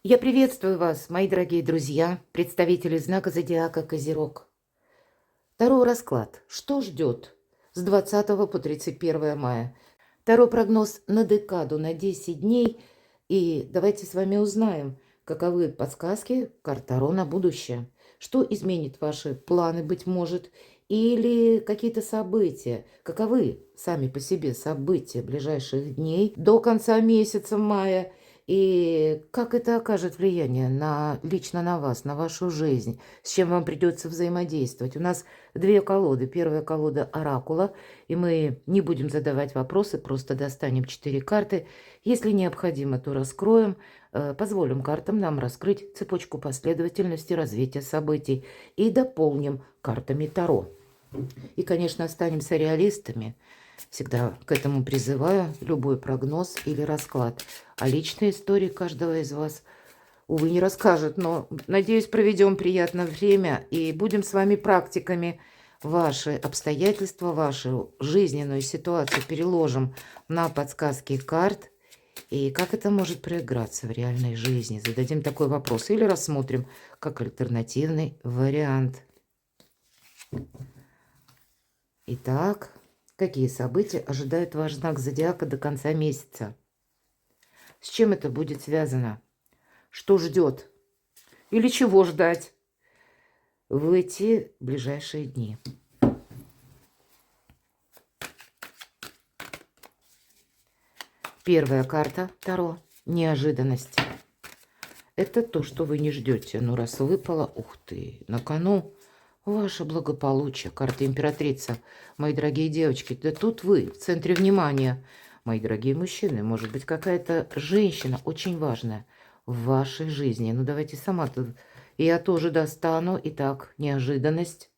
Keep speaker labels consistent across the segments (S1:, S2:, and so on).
S1: Я приветствую вас, мои дорогие друзья, представители знака зодиака Козерог. Таро расклад. Что ждет с 20 по 31 мая? Таро прогноз на декаду, на 10 дней. И давайте с вами узнаем, каковы подсказки карт Таро на будущее. Что изменит ваши планы, быть может, или какие-то события. Каковы сами по себе события ближайших дней до конца месяца мая. И как это окажет влияние лично на вас, на вашу жизнь, с чем вам придется взаимодействовать. У нас две колоды. Первая колода оракула, и мы не будем задавать вопросы, просто достанем 4 карты. Если необходимо, то раскроем, позволим картам нам раскрыть цепочку последовательности развития событий и дополним картами Таро. И, конечно, останемся реалистами. Всегда к этому призываю любой прогноз или расклад. А личные истории каждого из вас, увы, не расскажет. Но, надеюсь, проведем приятное время и будем с вами практиками ваши обстоятельства, вашу жизненную ситуацию переложим на подсказки карт. И как это может проиграться в реальной жизни? Зададим такой вопрос или рассмотрим как альтернативный вариант. Итак, какие события ожидает ваш знак зодиака до конца месяца? С чем это будет связано? Что ждет? Или чего ждать в эти ближайшие дни? Первая карта Таро. Неожиданность. Это то, что вы не ждете. Но раз выпало, ух ты, на кону ваше благополучие. Карта императрица. Мои дорогие девочки, да тут вы в центре внимания. Мои дорогие мужчины, может быть, какая-то женщина очень важная в вашей жизни. Ну, давайте сама-то. Я тоже достану. Итак, неожиданность.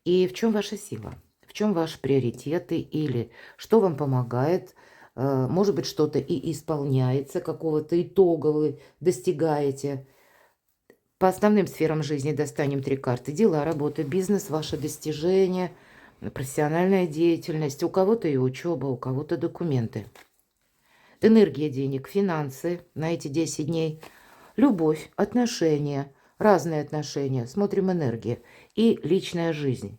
S1: И в чем ваша сила? В чем ваши приоритеты? Или что вам помогает? Может быть, что-то и исполняется, какого-то итога вы достигаете. По основным сферам жизни достанем 3 карты. Дела, работа, бизнес, ваши достижения, профессиональная деятельность. У кого-то и учеба, у кого-то документы. Энергия денег, финансы на эти 10 дней. Любовь, отношения, разные отношения. Смотрим энергии. И личная жизнь.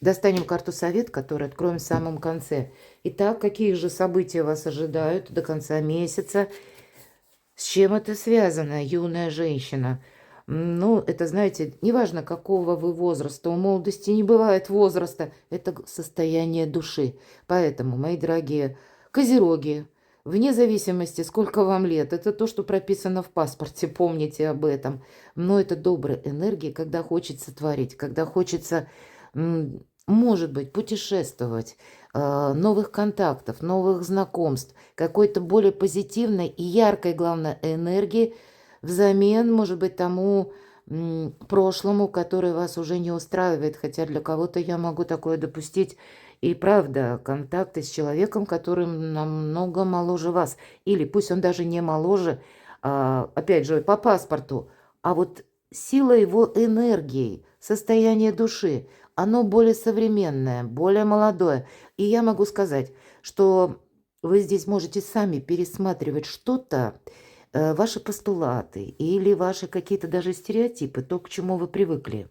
S1: Достанем карту совет, которую откроем в самом конце. Итак, какие же события вас ожидают до конца месяца? С чем это связано, юная женщина? Ну, это, знаете, неважно, какого вы возраста. У молодости не бывает возраста. Это состояние души. Поэтому, мои дорогие козероги, вне зависимости, сколько вам лет, это то, что прописано в паспорте, помните об этом. Но это добрая энергия, когда хочется творить, когда хочется, может быть, путешествовать, новых контактов, новых знакомств, какой-то более позитивной и яркой, главное, энергии взамен, может быть, тому прошлому, которое вас уже не устраивает. Хотя для кого-то я могу такое допустить. И правда, контакты с человеком, который намного моложе вас. Или пусть он даже не моложе, опять же, по паспорту. А вот сила его энергии, состояние души, оно более современное, более молодое. И я могу сказать, что вы здесь можете сами пересматривать что-то, ваши постулаты или ваши какие-то даже стереотипы, то, к чему вы привыкли,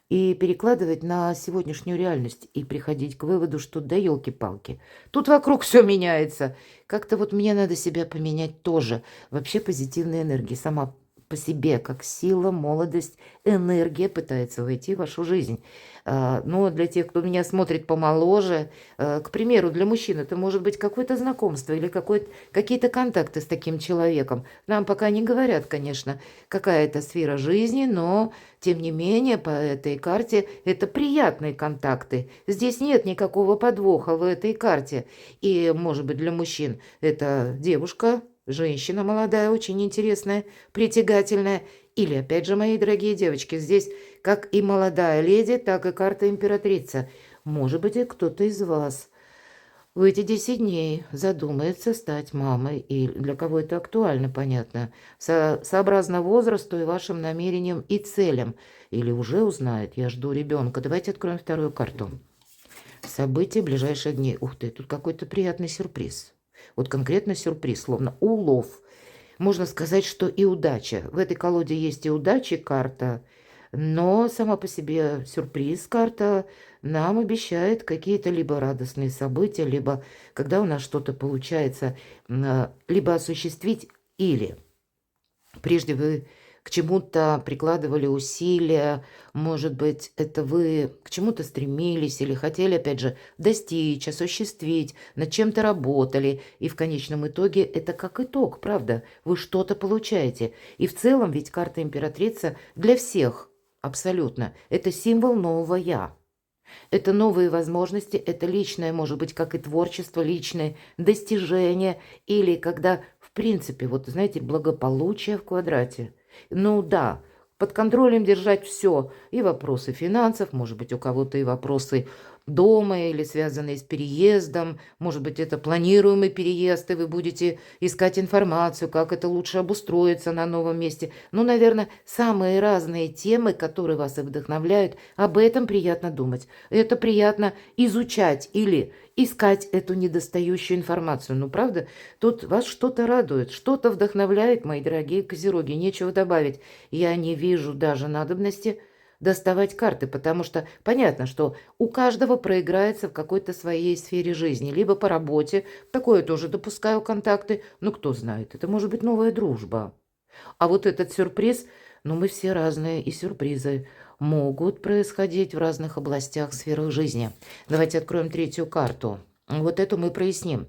S1: и перекладывать на сегодняшнюю реальность и приходить к выводу, что да елки-палки, тут вокруг все меняется. Как-то вот мне надо себя поменять тоже. Вообще позитивная энергия сама по себе, как сила, молодость, энергия пытается войти в вашу жизнь. Но для тех, кто меня смотрит помоложе, к примеру, для мужчин это может быть какое-то знакомство или какие-то контакты с таким человеком. Нам пока не говорят, конечно, какая это сфера жизни, но тем не менее по этой карте это приятные контакты. Здесь нет никакого подвоха в этой карте. И, может быть, для мужчин это девушка, женщина молодая, очень интересная, притягательная. Или, опять же, мои дорогие девочки, здесь как и молодая леди, так и карта императрица. Может быть, и кто-то из вас в эти 10 дней задумается стать мамой. И для кого это актуально, понятно. Сообразно возрасту и вашим намерениям и целям. Или уже узнает, я жду ребенка. Давайте откроем вторую карту. События ближайших дней. Ух ты, тут какой-то приятный сюрприз. Вот конкретно сюрприз, словно улов. можно сказать, что и удача. В этой колоде есть и удачи карта, но сама по себе сюрприз карта нам обещает какие-то либо радостные события, либо когда у нас что-то получается, либо осуществить, или прежде вы к чему-то прикладывали усилия, может быть, это вы к чему-то стремились или хотели, опять же, достичь, осуществить, над чем-то работали, и в конечном итоге это как итог, правда? Вы что-то получаете. И в целом ведь карта императрица для всех абсолютно. Это символ нового «я». Это новые возможности, это личное, может быть, как и творчество, личное достижение, или когда, в принципе, вот знаете, благополучие в квадрате. Ну да, под контролем держать все, и вопросы финансов, может быть, у кого-то и вопросы дома или связанные с переездом, может быть, это планируемый переезд, и вы будете искать информацию, как это лучше обустроиться на новом месте. Ну, наверное, самые разные темы, которые вас и вдохновляют, об этом приятно думать. Это приятно изучать или искать эту недостающую информацию. Ну, правда, тут вас что-то радует, что-то вдохновляет, мои дорогие козероги, нечего добавить. Я не вижу даже надобности доставать карты, потому что понятно, что у каждого проиграется в какой-то своей сфере жизни, либо по работе, такое тоже допускаю контакты, ну кто знает, это может быть новая дружба. А вот этот сюрприз, ну мы все разные, и сюрпризы могут происходить в разных областях сферы жизни. Давайте откроем третью карту. Вот эту мы проясним.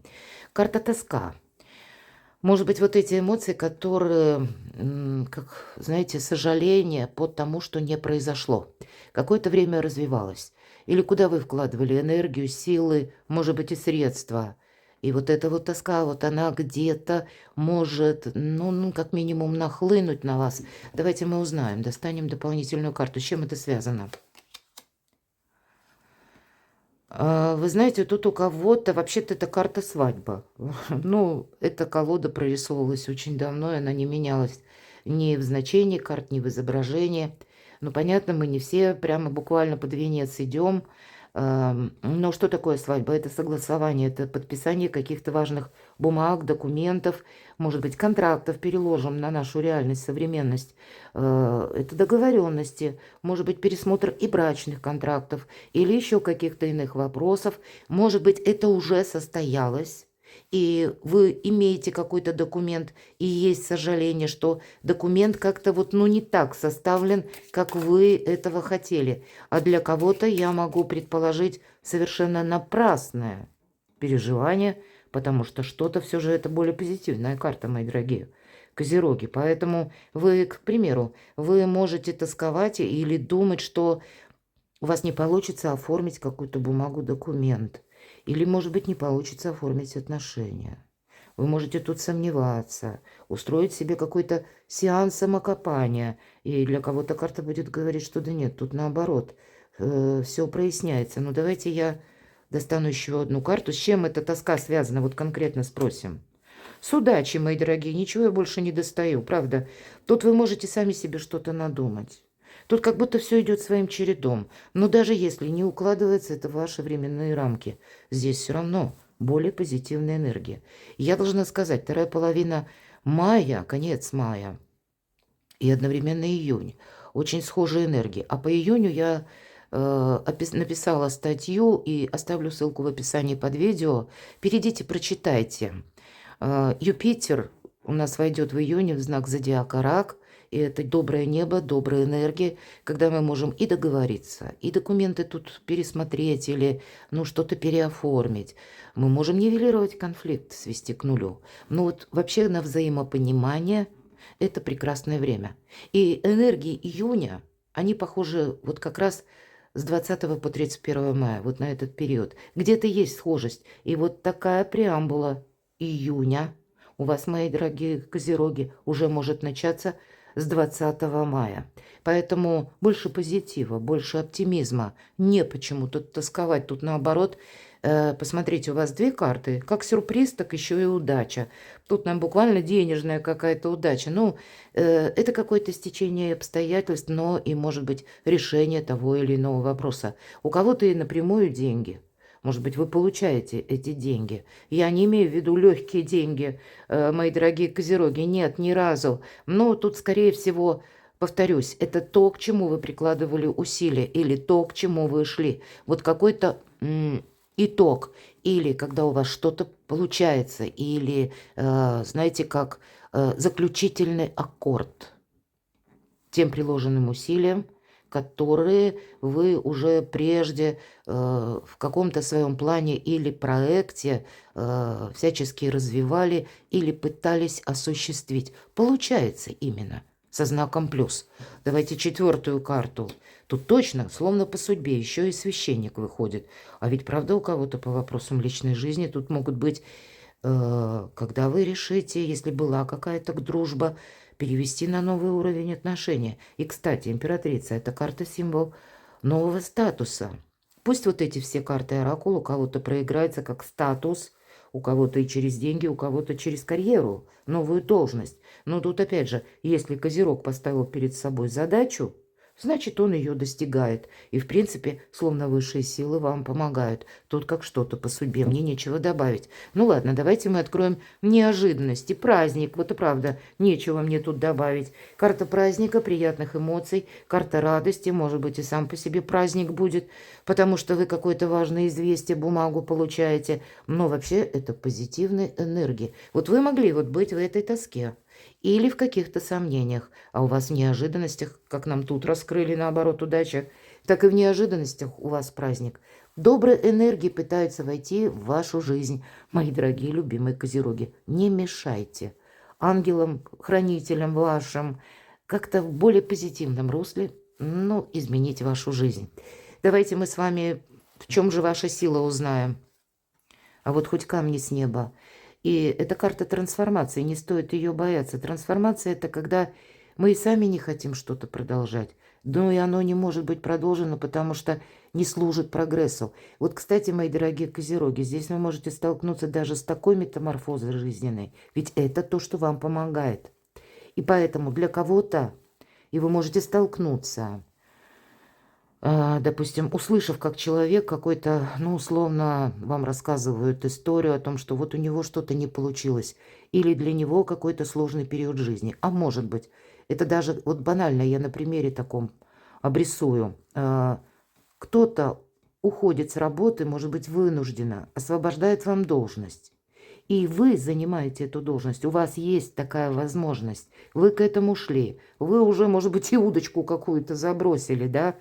S1: Карта тоска. Может быть, вот эти эмоции, которые, как, знаете, сожаление по тому, что не произошло. Какое-то время развивалось. Или куда вы вкладывали энергию, силы, может быть, и средства. И вот эта вот тоска, вот она где-то может, ну, как минимум, нахлынуть на вас. Давайте мы узнаем, достанем дополнительную карту. С чем это связано? Вы знаете, тут у кого-то вообще-то это карта свадьба. Ну, эта колода прорисовывалась очень давно, и она не менялась ни в значении карт, ни в изображении. Ну, понятно, мы не все прямо буквально под венец идем. Но что такое свадьба? Это согласование, это подписание каких-то важных бумаг, документов, может быть, контрактов, переложим на нашу реальность, современность. Это договоренности, может быть, пересмотр и брачных контрактов, или еще каких-то иных вопросов. Может быть, это уже состоялось, и вы имеете какой-то документ, и есть сожаление, что документ как-то вот, ну, не так составлен, как вы этого хотели. А для кого-то я могу предположить совершенно напрасное переживание, потому что что-то все же это более позитивная карта, мои дорогие козероги. Поэтому вы, к примеру, вы можете тосковать или думать, что у вас не получится оформить какую-то бумагу, документ. Или, может быть, не получится оформить отношения. Вы можете тут сомневаться, устроить себе какой-то сеанс самокопания. И для кого-то карта будет говорить, что да нет, тут наоборот, все проясняется. Ну, давайте я достану еще одну карту. С чем эта тоска связана? Вот конкретно спросим. С удачей, мои дорогие, ничего я больше не достаю, правда. Тут вы можете сами себе что-то надумать. Тут как будто все идет своим чередом. Но даже если не укладывается это в ваши временные рамки, здесь все равно более позитивная энергия. Я должна сказать, вторая половина мая, конец мая и одновременно июнь, очень схожие энергии. А по июню я написала статью и оставлю ссылку в описании под видео. Перейдите, прочитайте. Юпитер у нас войдет в июне в знак зодиака Рак. И это доброе небо, добрая энергия, когда мы можем и договориться, и документы тут пересмотреть или ну, что-то переоформить. Мы можем нивелировать конфликт, свести к нулю. Но вот вообще на взаимопонимание это прекрасное время. И энергии июня, они похожи вот как раз с 20 по 31 мая, вот на этот период. Где-то есть схожесть. И вот такая преамбула июня у вас, мои дорогие козероги, уже может начаться с 20 мая. Поэтому больше позитива, больше оптимизма. Не почему-то тосковать. Тут наоборот, посмотрите, у вас две карты. Как сюрприз, так еще и удача. Тут нам буквально денежная какая-то удача. Ну, это какое-то стечение обстоятельств, но и, может быть, решение того или иного вопроса. У кого-то и напрямую деньги. Может быть, вы получаете эти деньги. Я не имею в виду легкие деньги, мои дорогие козероги. Нет, ни разу. Но тут, скорее всего, повторюсь, это то, к чему вы прикладывали усилия, или то, к чему вы шли. Вот какой-то итог. Или когда у вас что-то получается, или, знаете, как заключительный аккорд тем приложенным усилиям, которые вы уже прежде в каком-то своем плане или проекте всячески развивали или пытались осуществить. Получается именно со знаком плюс. Давайте четвертую карту. Тут точно, словно по судьбе, еще и священник выходит. А ведь правда у кого-то по вопросам личной жизни тут могут быть, когда вы решите, если была какая-то дружба, перевести на новый уровень отношения. И, кстати, императрица – это карта-символ нового статуса. Пусть вот эти все карты оракула у кого-то проиграется как статус, у кого-то и через деньги, у кого-то через карьеру, новую должность. Но тут, опять же, если Козерог поставил перед собой задачу, значит, он ее достигает. И, в принципе, словно высшие силы вам помогают. Тут как что-то по судьбе, мне нечего добавить. Ну ладно, давайте мы откроем неожиданности. Праздник, вот и правда, нечего мне тут добавить. Карта праздника, приятных эмоций, карта радости, может быть, и сам по себе праздник будет, потому что вы какое-то важное известие, бумагу получаете. Но вообще это позитивные энергии. Вот вы могли вот быть в этой тоске или в каких-то сомнениях, а у вас в неожиданностях, как нам тут раскрыли, наоборот, удача, так и в неожиданностях у вас праздник. Добрые энергии пытаются войти в вашу жизнь, мои дорогие любимые козероги. Не мешайте ангелам, хранителям вашим как-то в более позитивном русле, ну, изменить вашу жизнь. Давайте мы с вами в чем же ваша сила узнаем. А вот хоть камни с неба. И это карта трансформации, не стоит ее бояться. Трансформация – это когда мы и сами не хотим что-то продолжать. Но и оно не может быть продолжено, потому что не служит прогрессу. Вот, кстати, мои дорогие козероги, здесь вы можете столкнуться даже с такой метаморфозой жизненной. Ведь это то, что вам помогает. И поэтому для кого-то, и вы можете столкнуться, допустим, услышав, как человек какой-то, ну, условно, вам рассказывают историю о том, что вот у него что-то не получилось, или для него какой-то сложный период жизни. А может быть, это даже, вот банально, я на примере таком обрисую. Кто-то уходит с работы, может быть, вынужденно, освобождает вам должность. И вы занимаете эту должность, у вас есть такая возможность, вы к этому шли, вы уже, может быть, и удочку какую-то забросили, да,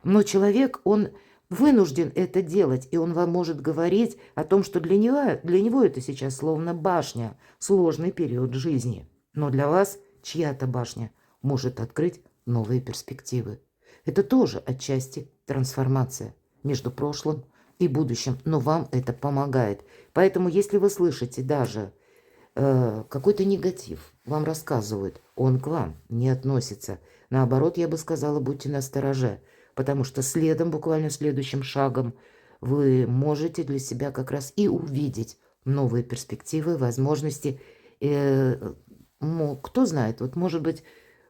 S1: но человек, он вынужден это делать, и он вам может говорить о том, что для него это сейчас словно башня, сложный период жизни. Но для вас чья-то башня может открыть новые перспективы. Это тоже отчасти трансформация между прошлым и будущим, но вам это помогает. Поэтому если вы слышите даже какой-то негатив, вам рассказывают, он к вам не относится. Наоборот, я бы сказала, будьте настороже. Потому что следом, буквально следующим шагом, вы можете для себя как раз и увидеть новые перспективы, возможности. Кто знает, вот может быть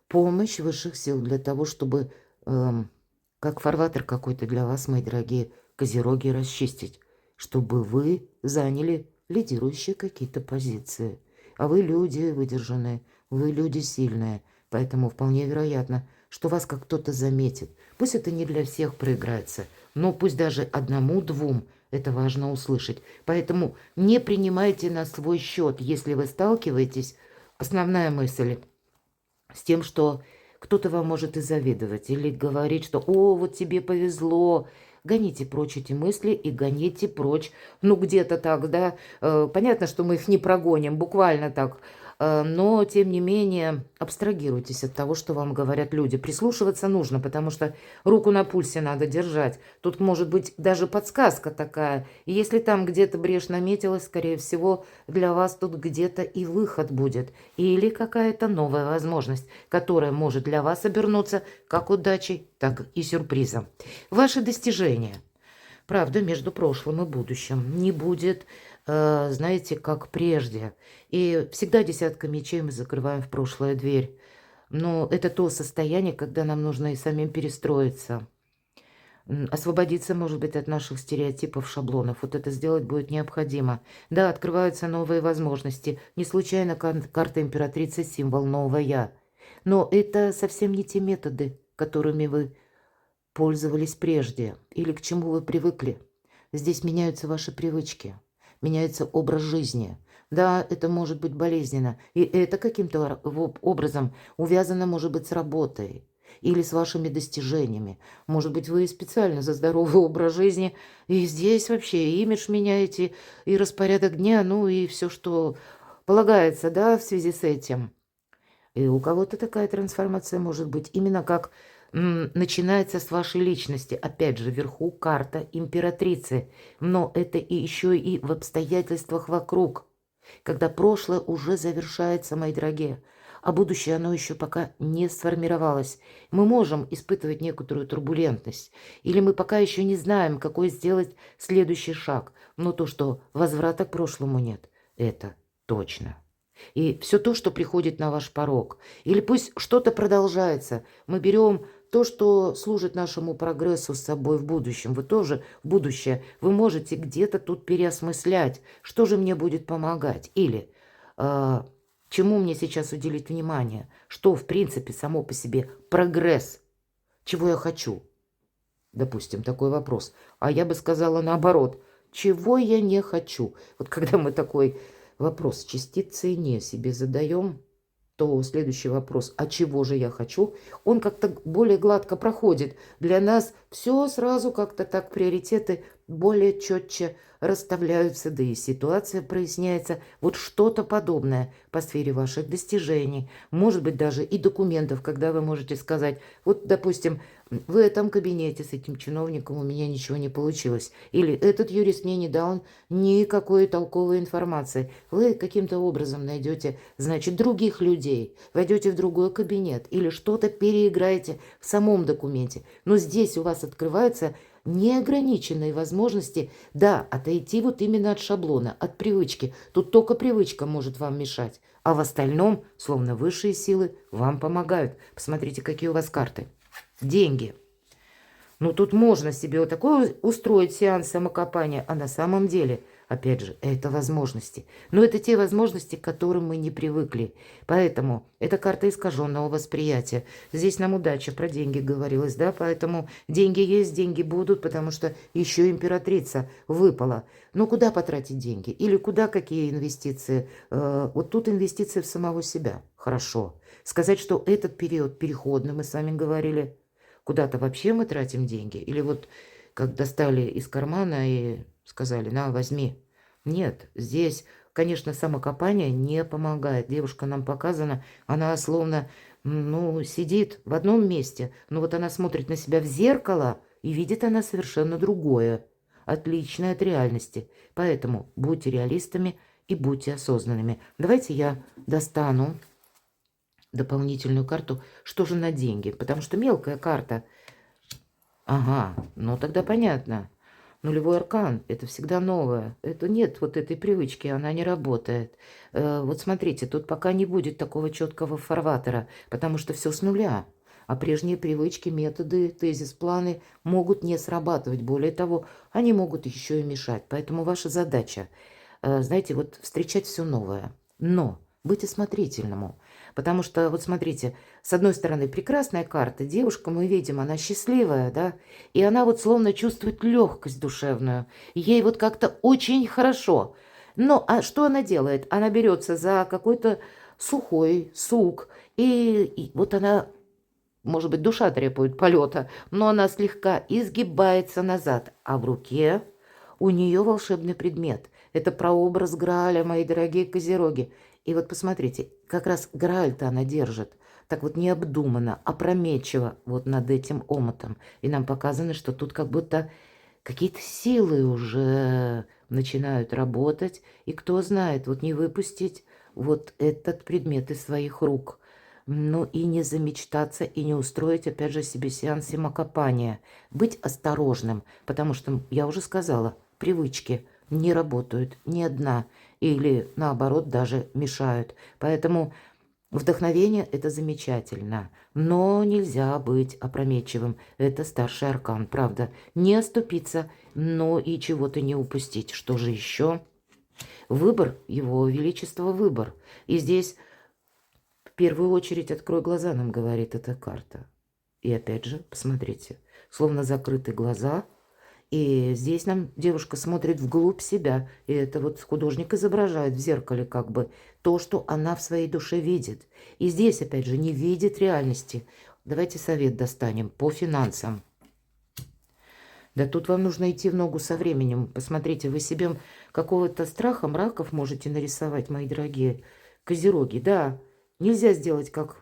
S1: помощь высших сил для того, чтобы как фарватер какой-то для вас, мои дорогие козероги, расчистить, чтобы вы заняли лидирующие какие-то позиции. А вы люди выдержанные, вы люди сильные, поэтому вполне вероятно, что вас как кто-то заметит. Пусть это не для всех проиграется, но пусть даже одному-двум это важно услышать. Поэтому не принимайте на свой счет, если вы сталкиваетесь, основная мысль, с тем, что кто-то вам может и завидовать, или говорить, что «О, вот тебе повезло». Гоните прочь эти мысли и гоните прочь, ну где-то так, да. Понятно, что мы их не прогоним, буквально так. Но, тем не менее, абстрагируйтесь от того, что вам говорят люди. Прислушиваться нужно, потому что руку на пульсе надо держать. Тут может быть даже подсказка такая. И если там где-то брешь наметилась, скорее всего, для вас тут где-то и выход будет. Или какая-то новая возможность, которая может для вас обернуться как удачей, так и сюрпризом. Ваши достижения. Правда, между прошлым и будущим не будет, знаете, как прежде. И всегда десятка мечей мы закрываем в прошлое дверь. Но это то состояние, когда нам нужно и самим перестроиться. освободиться, может быть, от наших стереотипов, шаблонов. Вот это сделать будет необходимо. Да, открываются новые возможности. Не случайно карта императрицы — символ нового «я». Но это совсем не те методы, которыми вы пользовались прежде или к чему вы привыкли. Здесь меняются ваши привычки, меняется образ жизни. Да, это может быть болезненно, и это каким-то образом увязано, может быть, с работой или с вашими достижениями. Может быть, вы специально за здоровый образ жизни, и здесь вообще имидж меняете, и распорядок дня, ну и все, что полагается, да, в связи с этим. И у кого-то такая трансформация может быть именно как начинается с вашей личности. Опять же, вверху карта императрицы. Но это и еще и в обстоятельствах вокруг. Когда прошлое уже завершается, мои дорогие, а будущее оно еще пока не сформировалось. Мы можем испытывать некоторую турбулентность. Или мы пока еще не знаем, какой сделать следующий шаг. Но то, что возврата к прошлому нет, это точно. И все то, что приходит на ваш порог. Или пусть что-то продолжается. Мы берем то, что служит нашему прогрессу с собой в будущем. Вы тоже в будущее. Вы можете где-то тут переосмыслять, что же мне будет помогать. Или чему мне сейчас уделить внимание. Что, в принципе, само по себе прогресс. Чего я хочу. Допустим, такой вопрос. А я бы сказала наоборот. Чего я не хочу. Вот когда мы такой вопрос частицы «не» себе задаем, то следующий вопрос, а чего же я хочу, он как-то более гладко проходит. Для нас все сразу как-то так, приоритеты более четче расставляются, да и ситуация проясняется. Вот что-то подобное по сфере ваших достижений, может быть, даже и документов, когда вы можете сказать, вот, допустим, в этом кабинете с этим чиновником у меня ничего не получилось. Или этот юрист мне не дал никакой толковой информации. Вы каким-то образом найдете, значит, других людей, войдете в другой кабинет или что-то переиграете в самом документе. Но здесь у вас открываются неограниченные возможности, да, отойти вот именно от шаблона, от привычки. Тут только привычка может вам мешать. А в остальном, словно высшие силы, вам помогают. Посмотрите, какие у вас карты. Деньги. Ну, тут можно себе вот такой устроить сеанс самокопания, а на самом деле, опять же, это возможности. Но это те возможности, к которым мы не привыкли. Поэтому это карта искаженного восприятия. Здесь нам удача, про деньги говорилось, да? Поэтому деньги есть, деньги будут, потому что еще императрица выпала. Но куда потратить деньги? Или куда какие инвестиции? Вот тут инвестиции в самого себя. Хорошо. Сказать, что этот период переходный, мы с вами говорили, куда-то вообще мы тратим деньги? Или вот как достали из кармана и сказали, на, возьми. Нет, здесь, конечно, самокопание не помогает. Девушка нам показана, она словно, ну, сидит в одном месте, но вот она смотрит на себя в зеркало, и видит она совершенно другое, отличное от реальности. Поэтому будьте реалистами и будьте осознанными. Давайте я достану дополнительную карту, что же на деньги, потому что мелкая карта. Ага, ну тогда понятно. Нулевой аркан — это всегда новое. Это нет вот этой привычки, она не работает. Вот смотрите, тут пока не будет такого четкого фарватера, потому что все с нуля. А прежние привычки, методы, тезис, планы могут не срабатывать. Более того, они могут еще и мешать. Поэтому ваша задача, знаете, вот встречать все новое. Но быть осмотрительному. Потому что, вот смотрите, с одной стороны, прекрасная карта. Девушка, мы видим, она счастливая, да? И она вот словно чувствует легкость душевную. Ей вот как-то очень хорошо. Но а что она делает? Она берется за какой-то сухой сук. И вот она, может быть, душа требует полета, но она слегка изгибается назад. А в руке у нее волшебный предмет. Это прообраз Грааля, мои дорогие козероги. И вот посмотрите, как раз Грааль-то она держит. Так вот необдуманно, опрометчиво вот над этим омотом. И нам показано, что тут как будто какие-то силы уже начинают работать. И кто знает, вот не выпустить вот этот предмет из своих рук. Ну и не замечтаться, и не устроить, опять же, себе сеанс самокопания. Быть осторожным, потому что, я уже сказала, привычки не работают ни одна. Или, наоборот, даже мешают. Поэтому Вдохновение — это замечательно, но нельзя быть опрометчивым. Это старший аркан, правда. Не оступиться, но и чего-то не упустить. Что же еще? Выбор, его величество, выбор. И здесь в первую очередь «открой глаза», нам говорит эта карта. И опять же, посмотрите, словно закрыты глаза. И здесь нам девушка смотрит вглубь себя. И это вот художник изображает в зеркале как бы то, что она в своей душе видит. И здесь, опять же, не видит реальности. Давайте совет достанем по финансам. Да тут вам нужно идти в ногу со временем. Посмотрите, вы себе какого-то страха, мраков можете нарисовать, мои дорогие козероги. Да, нельзя сделать как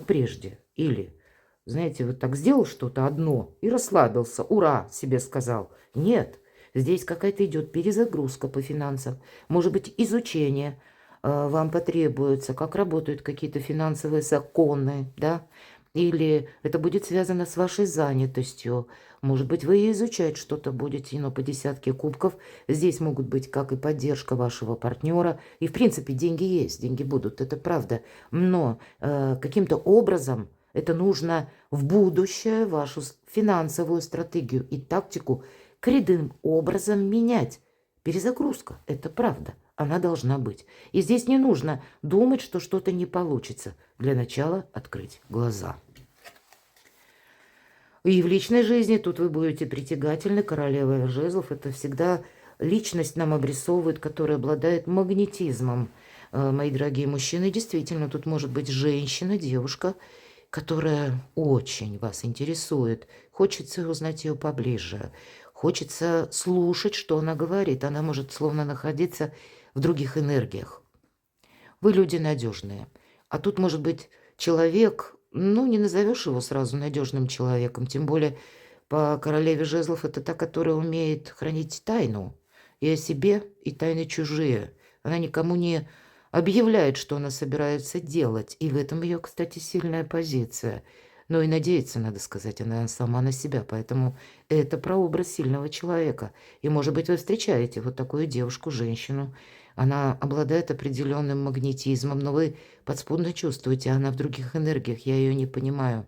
S1: прежде. Или, знаете, вот так сделал что-то одно и расслабился. Ура, себе сказал. Нет, здесь какая-то идет перезагрузка по финансам. Может быть, изучение вам потребуется, как работают какие-то финансовые законы, да? Или это будет связано с вашей занятостью. Может быть, вы и изучать что-то будете, но по десятке кубков. Здесь могут быть как и поддержка вашего партнера. И, в принципе, деньги есть, деньги будут, это правда. Но каким-то образом это нужно в будущее вашу финансовую стратегию и тактику коренным образом менять. Перезагрузка, это правда. Она должна быть. И здесь не нужно думать, что что-то не получится. Для начала открыть глаза. И в личной жизни тут вы будете притягательны. Королева жезлов — это всегда личность нам обрисовывает, которая обладает магнетизмом. Мои дорогие мужчины, действительно, тут может быть женщина, девушка, которая очень вас интересует. Хочется узнать ее поближе. Хочется слушать, что она говорит. Она может словно находиться в других энергиях. Вы люди надежные. А тут может быть человек, ну, не назовешь его сразу надежным человеком, тем более по королеве жезлов это та, которая умеет хранить тайну и о себе, и тайны чужие. Она никому не объявляет, что она собирается делать, и в этом ее, кстати, сильная позиция. Но и надеяться, надо сказать, она сама на себя, поэтому это прообраз сильного человека. И, может быть, вы встречаете вот такую девушку, женщину. Она обладает определенным магнетизмом, но вы подспудно чувствуете, она в других энергиях, я ее не понимаю.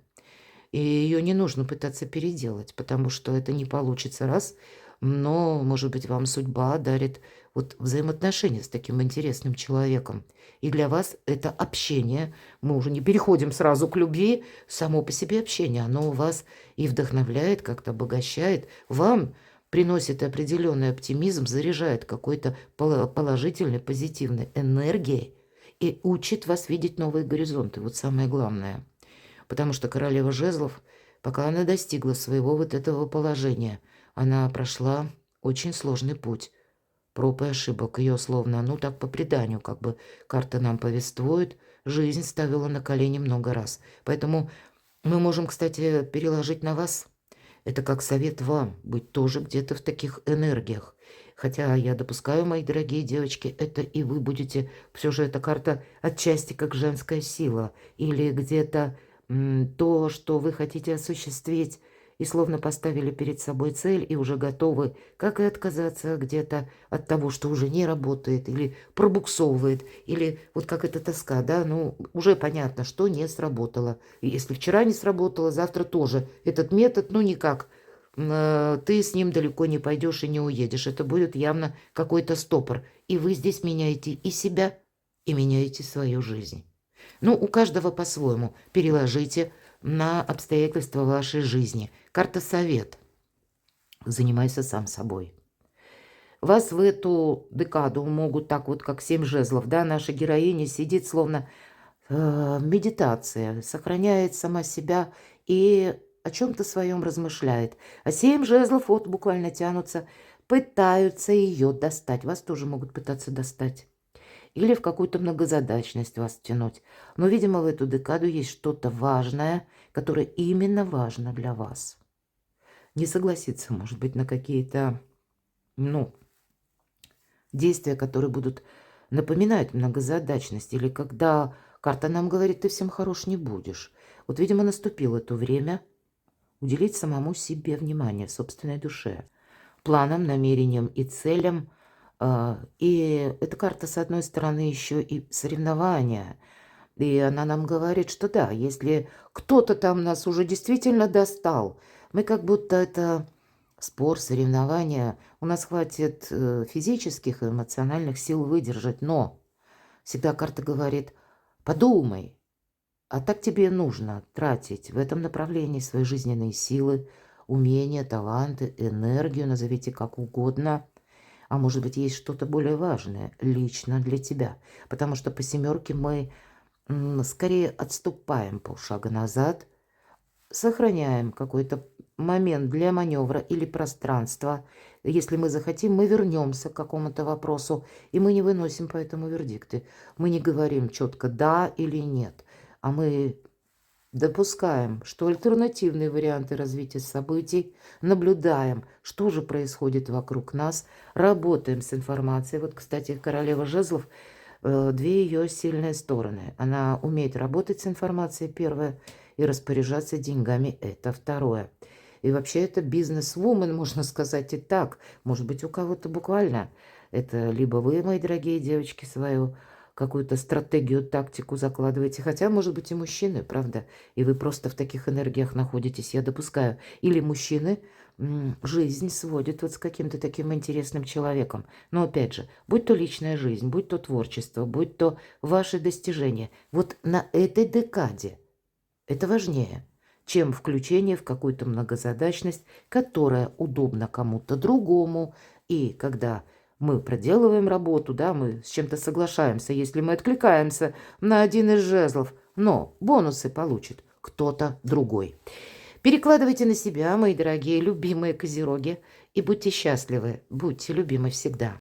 S1: И ее не нужно пытаться переделать, потому что это не получится раз, но, может быть, вам судьба дарит вот взаимоотношения с таким интересным человеком. И для вас это общение, мы уже не переходим сразу к любви, само по себе общение, оно у вас и вдохновляет, как-то обогащает, вам приносит определенный оптимизм, заряжает какой-то положительной, позитивной энергией и учит вас видеть новые горизонты. Вот самое главное. Потому что королева жезлов, пока она достигла своего вот этого положения, она прошла очень сложный путь. Проб и ошибок. Ее словно, ну так по преданию, как бы карта нам повествует, жизнь ставила на колени много раз. Поэтому мы можем, кстати, переложить на вас. Это как совет вам быть тоже где-то в таких энергиях. Хотя я допускаю, мои дорогие девочки, это и вы будете... Все же эта карта отчасти как женская сила. Или где-то то, что вы хотите осуществить, и словно поставили перед собой цель и уже готовы, как и отказаться где-то от того, что уже не работает или пробуксовывает, или вот как эта тоска, да, ну, уже понятно, что не сработало. И если вчера не сработало, завтра тоже. Этот метод, ну, никак, ты с ним далеко не пойдешь и не уедешь. Это будет явно какой-то стопор. И вы здесь меняете и себя, и меняете свою жизнь. Ну, у каждого по-своему. Переложите на обстоятельства вашей жизни. Карта совет. Занимайся сам собой. Вас в эту декаду могут так вот, как 7 жезлов, да, наша героиня сидит словно медитация, сохраняет сама себя и о чем-то своем размышляет. А 7 жезлов вот буквально тянутся, пытаются ее достать. Вас тоже могут пытаться достать. Или в какую-то многозадачность вас тянуть. Но, видимо, в эту декаду есть что-то важное, которое именно важно для вас. Не согласиться, может быть, на какие-то, ну, действия, которые будут напоминать многозадачность. Или когда карта нам говорит, ты всем хорош не будешь. Вот, видимо, наступило то время уделить самому себе внимание, собственной душе, планам, намерениям и целям. И эта карта, с одной стороны, еще и соревнования. И она нам говорит, что да, если кто-то там нас уже действительно достал, мы как будто это спор, соревнования, у нас хватит физических и эмоциональных сил выдержать, но всегда карта говорит, подумай, а так тебе нужно тратить в этом направлении свои жизненные силы, умения, таланты, энергию, назовите как угодно. А может быть, есть что-то более важное лично для тебя. Потому что по семерке мы скорее отступаем полшага назад, сохраняем какой-то момент для маневра или пространства. Если мы захотим, мы вернемся к какому-то вопросу, и мы не выносим по этому вердикты. Мы не говорим четко «да» или «нет», а мы допускаем, что альтернативные варианты развития событий, наблюдаем, что же происходит вокруг нас, работаем с информацией. Вот, кстати, королева жезлов, две ее сильные стороны. Она умеет работать с информацией, первое, и распоряжаться деньгами, это второе. И вообще это бизнес-вумен, можно сказать и так. Может быть, у кого-то буквально. Это либо вы, мои дорогие девочки, свою какую-то стратегию, тактику закладываете. Хотя, может быть, и мужчины, правда. И вы просто в таких энергиях находитесь, я допускаю. Или мужчины жизнь сводят вот с каким-то таким интересным человеком. Но опять же, будь то личная жизнь, будь то творчество, будь то ваши достижения. Вот на этой декаде это важнее, чем включение в какую-то многозадачность, которая удобна кому-то другому. И когда мы проделываем работу, да, мы с чем-то соглашаемся, если мы откликаемся на один из жезлов, но бонусы получит кто-то другой. Перекладывайте на себя, мои дорогие, любимые козероги, и будьте счастливы, будьте любимы всегда.